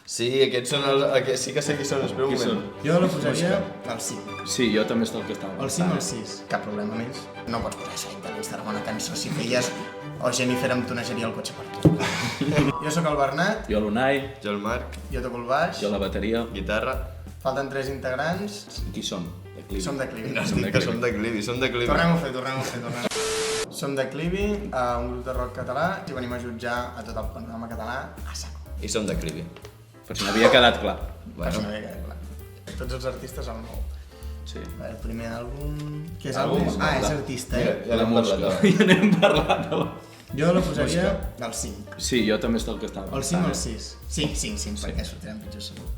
Sí, aquests són els... Sí que sé qui són, espera un moment. Jo la posaria al 5. Sí, jo també és el que estava El 5 o el 6. Cap problema amb ells. No pots posar això a l'Instagram una cançó si feies o Jennifer em tonejaria el cotxe per tu. Jo sóc el Bernat. Jo l'Unai. Jo el Marc. Jo toco el baix. Jo la bateria. Guitarra. Falten 3 integrants. Qui som? De Clivi. Som de Clivi. No, dic que som de Clivi, som de Clivi. Tornem-ho a fer. Som de Clivi, un grup de rock català, i venim a jutjar a tot el panorama català a saco. I som de Clivi. Per si n'havia quedat clar. Per això no havia quedat clar. Tots els artistes al nou. Sí. El primer àlbum... Què és àlbum? És artista, eh? Ja l'hem parlat. Ja n'hem parlat. Jo la posaria al 5. Sí, jo també és el que estava El 5 o el 6? 5, perquè sortiran pitjors segur.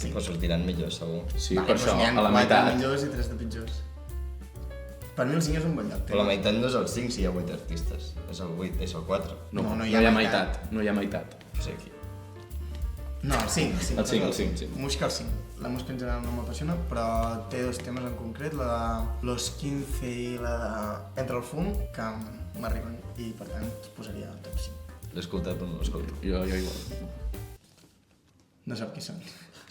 Però sortiran millor, segur. Sí, Vale, per això, n'hi ha a la 4 meitat. millors i 3 de pitjors. Per mi el 5 és un bon lloc. Però la meitat no és el 5 si hi ha 8 artistes. És el 8, és el 4. No No hi hi ha ha meitat. meitat. No hi ha meitat. No sé qui. No, el 5. El 5, sí. Música al 5. La música en general no m'apassiona, però té 2 temes en concret, la de Los 15 i la de Entre el fum, que m'arriben i per tant es posaria al top 5. L'he escoltat però no l'he escoltat. Jo igual. No sap qui són.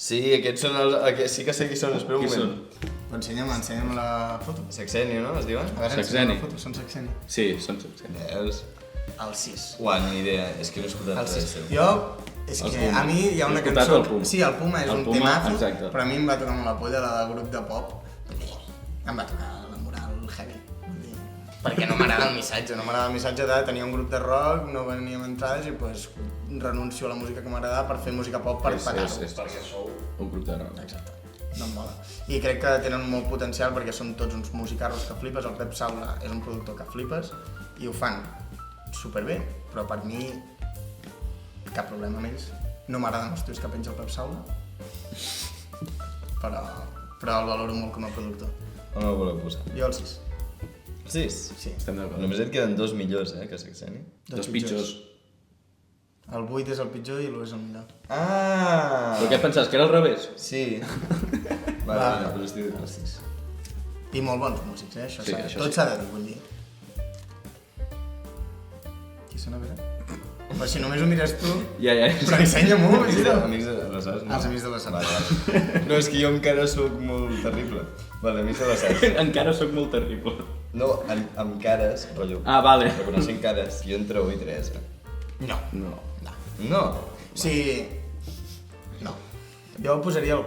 Sí, aquests són els... Sí que sé qui són, espera un Qui moment. Però ensenya'm la foto. Sexenio, no? Es diuen? A veure, Saxeni. ensenya'm la foto, són Saxeni. Sí, són Saxeni. Veus? El 6. Uah, ni idea. És que no he escoltat El res 6. seu. Jo, és El que Puma. a mi hi ha una Has escoltat cançó... el Puma? Sí, el Puma és El un Puma, temazo, exacte. però a mi em va tocar molt la polla, la de grup de pop. Em va tocar la moral heavy. Vull dir, perquè no m'agrada el missatge, no m'agrada el missatge de tenir un grup de rock, no venia amb entrades i pues renuncio a la música que m'agrada per fer música pop per petar-ho. Perquè sou un grup de rock. Exacte, no em mola. I crec que tenen molt potencial perquè són tots uns musicarros que flipes, el Pep Saula és un productor que flipes i ho fan superbé, però per mi cap problema amb ells. No m'agraden els tuits que penja el Pep Saula, però el valoro molt com a productor. On el voleu posar? Jo el 6. 6? Sí. Estem d'acord. Només et queden 2 millors, que Saxeni. Dos pitjors. El 8 és el pitjor i l'1 és el millor. Ah! Però què pensaves, que era al revés? Sí. Va, però estic... el 6. I molt bons músics, això, Sí, s'ha- això tot sí. s'ha de dir, vull dir. Qui sona bé? Però si només ho mires tu, Ja. però ensenya-m'ho, Amics de les Arts, no? Els amics de les Arts. Vale. No, és que jo encara sóc molt terrible. Vale, amics de les Arts. Encara sóc molt terrible. No, amb cares, rotllo. Ah, vale. Reconeixent cares, jo entre 1 i 3. No. No. No. No. Sí. No. Jo posaria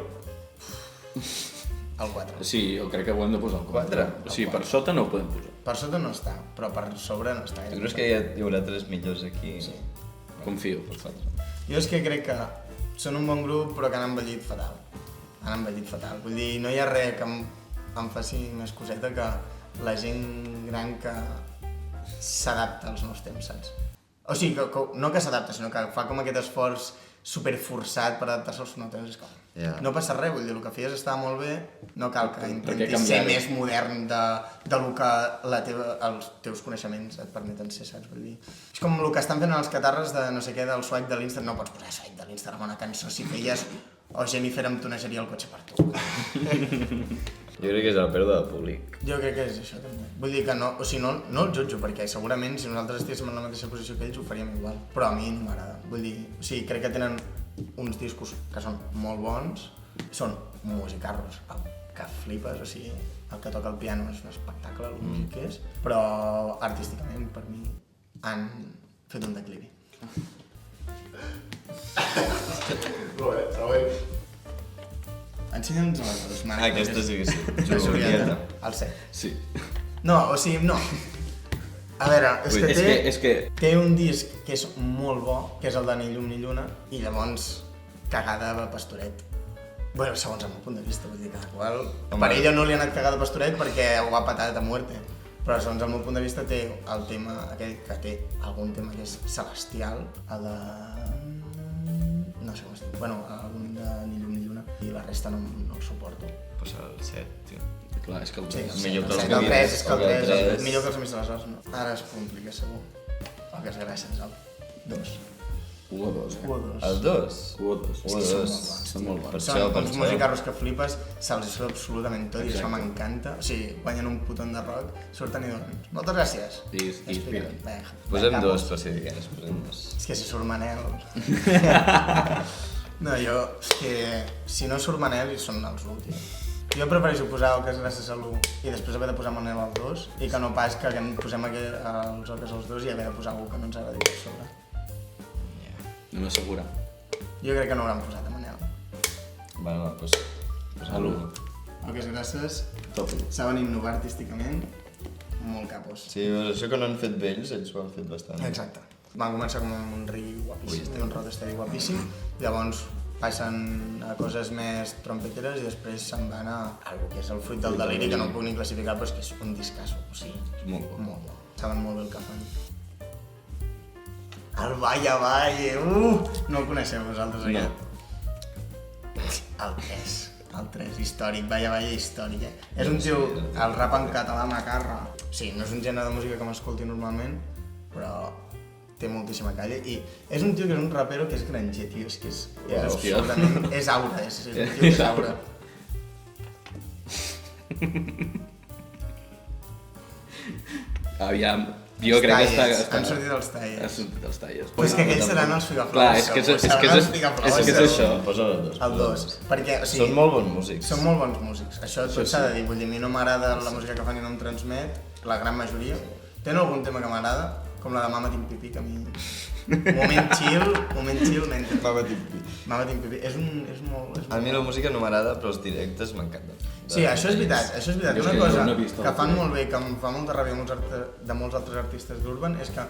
el 4. Sí, jo crec que ho hem de posar al 4? Sí, per sota no ho podem posar. Per sota no està, però per sobre no està. Tu creus que hi haurà 3 millors aquí? Sí. Confio. Pues 4. Jo és que crec que són un bon grup però que han envellit fatal. Han envellit fatal. Vull dir, no hi ha res que em faci més coseta que la gent gran que s'adapta als nous temps, saps? O sigui, no que s'adapta, sinó que fa com aquest esforç superforçat per adaptar-se als nous temps. És com... Yeah. No passa res, vull dir, el que feies estava molt bé, no cal que Per què intentis canviar-ho? ser més modern de lo que els teus coneixements et permeten ser, saps? Vull dir, és com el que estan fent els catarres de no sé què, del swipe de l'Instagram. No pots posar swipe de l'Instagram a una cançó si feies o Jennifer em tonejaria el cotxe per tu. Jo crec que és la pèrdua de públic. Jo crec que és això també. Vull dir que no, o sigui, no el jutjo, perquè segurament si nosaltres estiguéssim en la mateixa posició que ells ho faríem igual. Però a mi no m'agrada. Vull dir, o sigui, crec que tenen uns discos que són molt bons, són musicarros, que flipes, o sigui, el que toca el piano és un espectacle, el músic que és, però artísticament per mi han fet un declivi. Ensenya'ns les dues, Marc. Aquesta sí que sí. La Julieta. Julieta. El 7. Sí. No, o sigui, no. A veure, és que té... És que... Té un disc que és molt bo, que és el de Ni llum ni lluna, i llavors cagada a Pastoret. Bueno, segons el meu punt de vista, vull dir que qual... Per ella no li ha anat cagada a Pastoret perquè ho ha patat a muerte. Però segons el meu punt de vista té el tema aquell que té algun tema que és celestial, el de... no sé com es diu, bueno, algun de Ni llum ni lluna, i la resta no el suporto. Pues el 7, tio. Clar, és que el Sí, Millor que els el Amics, 3, és que el o el 3 tres. és millor que els Amics de les Arts, no? Ara es complica, segur. Poques gràcies, el 2. 1 o 2, U o 2. El 2? 1 o 2. U o Són dos. molt bons, Són molt bons. Són per uns això. musicarros que flipes, se'ls surt absolutament tot i això Exacte. m'encanta. O sigui, guanyen un puton de rock, surten i dormen. Moltes gràcies. I Explica't. inspira. Vinga, Posem vinga, 2, per si digues, posem 2. És que si surt Manel... No, jo, és que si no surt Manel són els últims. Jo prefereixo posar Oques gràcies a l'1 i després haver de posar Manel al 2 i que no pas que posem els Oques als 2 i haver de posar algú que no ens agradi per sobre. No m'assegura. Jo crec que no hauran posat a Manel. Bueno, doncs... A l'1. Oques gràcies, Top 1. saben innovar artísticament, molt capos. Sí, això que no han fet vells, ells ho han fet bastant. Exacte. Van començar com amb un riu guapíssim, un rocksteady guapíssim, llavors passen a coses més trompeteres i després se'n van a algo que és el fruit del deliri, que no ho puc ni classificar, però és que és un discasso, o sigui, És molt bo. molt bo. Saben molt bé el que fan. El Vaya Valle, no el coneixeu vosaltres, No. aquest? El 3, històric, Vaya Valle històric, És un tio, el rap en català macarra. Sí, no és un gènere de música que m'escolti normalment, però té moltíssima calle i és un tio que és un rapero que és granger, tio, és que és Hòstia. absolutament... És aura, és un tio que és aura. Aviam, jo crec que està... Han sortit els Ha tallers. sortit els talles. Però és que aquells seran els figaflors. Clar, és que és això. Posa els dos. El 2, perquè, o sigui... Són molt bons músics. Són molt bons músics, això tot Això s'ha sí. de dir, vull dir, a mi no m'agrada la música que fan i no em transmet, la gran majoria. Tenen algun tema que m'agrada, com la de Mama Tim Pipí, que a mi... Moment chill, mentre... Mama Timpi. Mama Tim Pipí, és molt... A mi la música no m'agrada, però els directes m'encanten. Sí, això és veritat, Jo és Una que cosa no he vist que el fan directe. molt bé, que em fa molta ràbia de molts altres artistes d'Urban, és que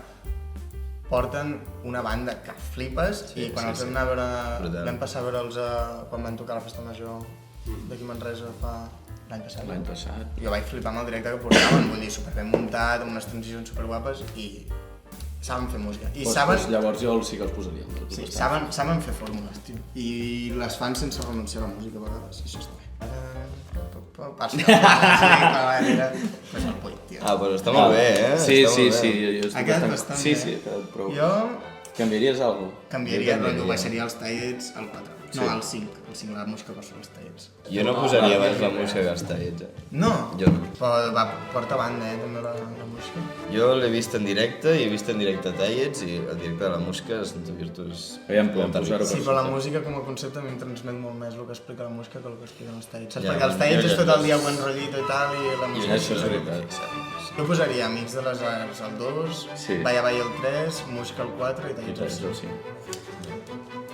porten una banda que flipes i quan els vam anar a veure, Brutal. vam passar a veure'ls quan van tocar a la Festa Major d'aquí a Manresa l'any passat. L'any passat. Jo vaig flipar amb el directe que portaven, vull dir, superben muntat, amb unes transicions superguapes i saben fer música. I saben, Llavors jo sí que els posaria. sí, saben fer fórmules, tio. I les fan sense renunciar a la música a vegades, i això està bé. Per si pues el puny, tio. Ah, però està molt bé, eh? Sí, Està sí, molt sí. bé. Jo estic Ha quedat bastant... bastant Sí, bé. sí, ha quedat prou. Jo Canviaries alguna cosa? canviaria, Jo però canviaria. baixaria els tallets al 4. No, Sí. al 5. Al 5 la música per sobre els tallets. Jo no posaria abans la música que els tallets, No! Jo no. Però porta banda, també la música. Jo l'he vist en directe i he vist en directe tallets i el directe de la música és de virtus... Aviam, podem posar-ho Sí, per però la sota. música com a concepte a mi em transmet molt més el que explica la música que el que expliquen els tallets. Saps? Ja, Perquè els tallets jo és ja tot el sé. dia buen rollito i tal, i la música... això és veritat. Jo posaria Amics de les Arts al 2, Sí. Vaya Vaya el 3, Música al 4 i I tallets al 5. 3 o 5.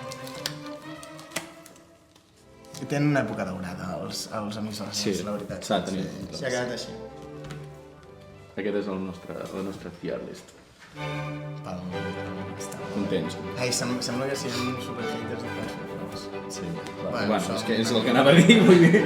I tenen una època daurada, els Amics de les Arts, Sí, la veritat. s'ha de tenir en compte. Sí, ha quedat així. Aquest és la nostra tier list. Està Contents. Ai, sembla que siguin superhaters de Flash. Sí. Bueno, Bueno, això. és que és el que anava a dir, vull dir.